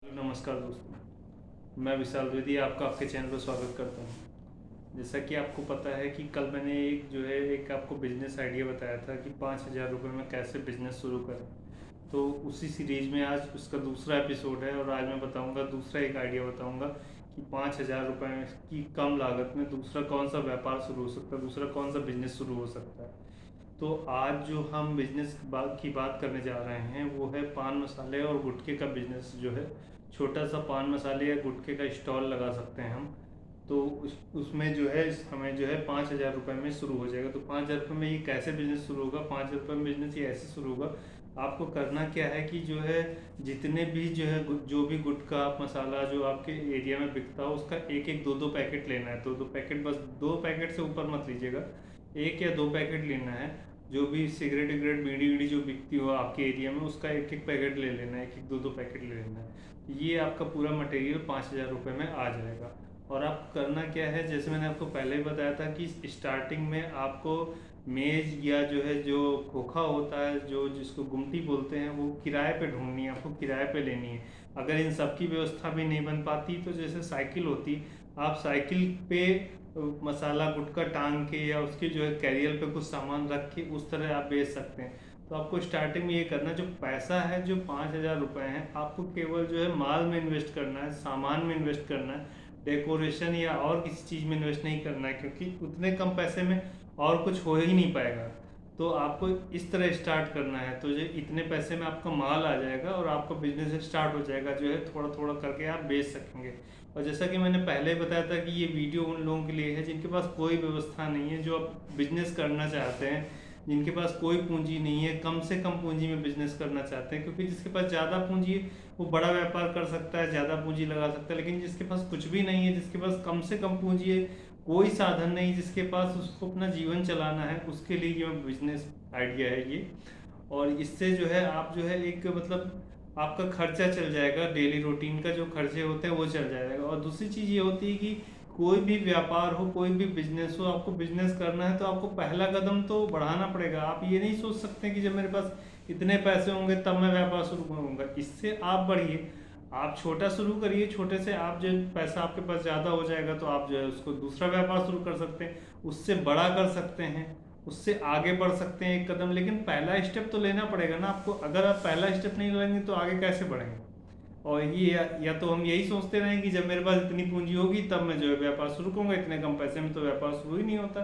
नमस्कार दोस्तों, मैं विशाल द्विवेदी आपका आपके चैनल पर स्वागत करता हूं। जैसा कि आपको पता है कि कल मैंने एक आपको बिजनेस आइडिया बताया था कि 5,000 रुपये में कैसे बिजनेस शुरू करें। तो उसी सीरीज में आज उसका दूसरा एपिसोड है और आज मैं बताऊंगा दूसरा एक आइडिया बताऊंगा कि 5,000 रुपये की कम लागत में दूसरा कौन सा व्यापार शुरू हो सकता है, दूसरा कौन सा बिजनेस शुरू हो सकता है। तो आज जो हम बिजनेस की बात करने जा रहे हैं वो है पान मसाले और गुटखे का बिजनेस। जो है छोटा सा पान मसाले या गुटखे का स्टॉल लगा सकते हैं हम। तो उसमें जो है हमें जो है 5,000 रुपये में शुरू हो जाएगा। तो 5,000 रुपये में ये कैसे बिजनेस शुरू होगा? 5,000 रुपये में बिजनेस ये ऐसे शुरू होगा। आपको करना क्या है कि जो है जितने भी जो है जो भी गुटखा मसाला जो आपके एरिया में बिकता हो उसका एक एक दो दो पैकेट लेना है। तो दो पैकेट, बस दो पैकेट से ऊपर मत लीजिएगा, एक या दो पैकेट लेना है। जो भी सिगरेट विगरेट बीड़ी वीड़ी जो बिकती हो आपके एरिया में उसका एक एक पैकेट ले लेना है, एक एक दो दो पैकेट ले लेना है। ये आपका पूरा मटेरियल 5,000 रुपये में आ जाएगा। और आप करना क्या है, जैसे मैंने आपको पहले ही बताया था कि स्टार्टिंग में आपको मेज या जो है जो खोखा होता है जो जिसको गुमटी बोलते हैं वो किराए पे ढूंढनी है, आपको किराए पे लेनी है। अगर इन सब की व्यवस्था भी नहीं बन पाती तो जैसे साइकिल होती, आप साइकिल पे मसाला गुटखा टांग के या उसके जो है कैरियर पे कुछ सामान रख के उस तरह आप बेच सकते हैं। तो आपको स्टार्टिंग में ये करना, जो पैसा है जो 5,000 रुपये है आपको केवल जो है माल में इन्वेस्ट करना है, सामान में इन्वेस्ट करना है, डेकोरेशन या और किसी चीज़ में इन्वेस्ट नहीं करना है, क्योंकि उतने कम पैसे में और कुछ हो ही नहीं पाएगा। तो आपको इस तरह स्टार्ट करना है। तो जो इतने पैसे में आपका माल आ जाएगा और आपका बिजनेस स्टार्ट हो जाएगा, जो है थोड़ा थोड़ा करके आप बेच सकेंगे। और जैसा कि मैंने पहले ही बताया था कि ये वीडियो उन लोगों के लिए है जिनके पास कोई व्यवस्था नहीं है, जो आप बिजनेस करना चाहते हैं, जिनके पास कोई पूंजी नहीं है, कम से कम पूंजी में बिजनेस करना चाहते हैं। क्योंकि जिसके पास ज़्यादा पूंजी है वो बड़ा व्यापार कर सकता है, ज़्यादा पूंजी लगा सकता है। लेकिन जिसके पास कुछ भी नहीं है, जिसके पास कम से कम पूंजी है, कोई साधन नहीं, जिसके पास उसको अपना जीवन चलाना है, उसके लिए ये बिजनेस आइडिया है ये। और इससे जो है आप जो है एक मतलब आपका खर्चा चल जाएगा, डेली रूटीन का जो खर्चे होते हैं वो चल जाएगा। और दूसरी चीज़ ये होती है कि कोई भी व्यापार हो, कोई भी बिजनेस हो, आपको बिजनेस करना है तो आपको पहला कदम तो बढ़ाना पड़ेगा। आप ये नहीं सोच सकते कि जब मेरे पास इतने पैसे होंगे तब मैं व्यापार शुरू करूँगा। इससे आप बढ़िए, आप छोटा शुरू करिए। छोटे से आप जो पैसा आपके पास ज़्यादा हो जाएगा तो आप जो है उसको दूसरा व्यापार शुरू कर सकते हैं, उससे बड़ा कर सकते हैं, उससे आगे बढ़ सकते हैं एक कदम। लेकिन पहला स्टेप तो लेना पड़ेगा ना आपको। अगर आप पहला स्टेप नहीं लेंगे तो आगे कैसे बढ़ेंगे? और ये या तो हम यही सोचते रहें कि जब मेरे पास इतनी पूंजी होगी तब मैं जो है व्यापार शुरू करूँगा, इतने कम पैसे में तो व्यापार शुरू ही नहीं होता।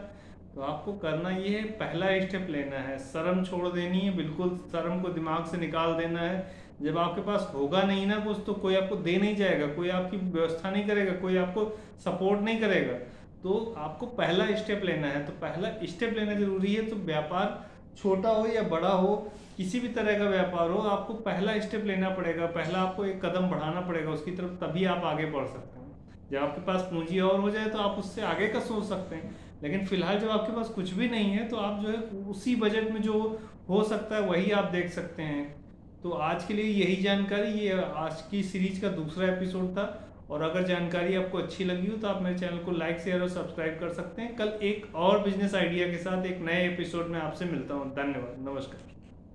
तो आपको करना ये है, पहला स्टेप लेना है, शर्म छोड़ देनी है, बिल्कुल शर्म को दिमाग से निकाल देना है। जब आपके पास होगा नहीं ना कुछ, तो कोई आपको दे नहीं जाएगा, कोई आपकी व्यवस्था नहीं करेगा, कोई आपको सपोर्ट नहीं करेगा। तो आपको पहला स्टेप लेना है। तो पहला स्टेप लेना जरूरी है। तो व्यापार छोटा हो या बड़ा हो, किसी भी तरह का व्यापार हो, आपको पहला स्टेप लेना पड़ेगा, पहला आपको एक कदम बढ़ाना पड़ेगा उसकी तरफ, तभी आप आगे बढ़ सकते हैं। जब आपके पास पूंजी और हो जाए तो आप उससे आगे का सोच सकते हैं। लेकिन फिलहाल जब आपके पास कुछ भी नहीं है तो आप जो है उसी बजट में जो हो सकता है वही आप देख सकते हैं। तो आज के लिए यही जानकारी, ये आज की सीरीज का दूसरा एपिसोड था। और अगर जानकारी आपको अच्छी लगी हो तो आप मेरे चैनल को लाइक शेयर और सब्सक्राइब कर सकते हैं। कल एक और बिजनेस आइडिया के साथ एक नए एपिसोड में आपसे मिलता हूँ। धन्यवाद, नमस्कार।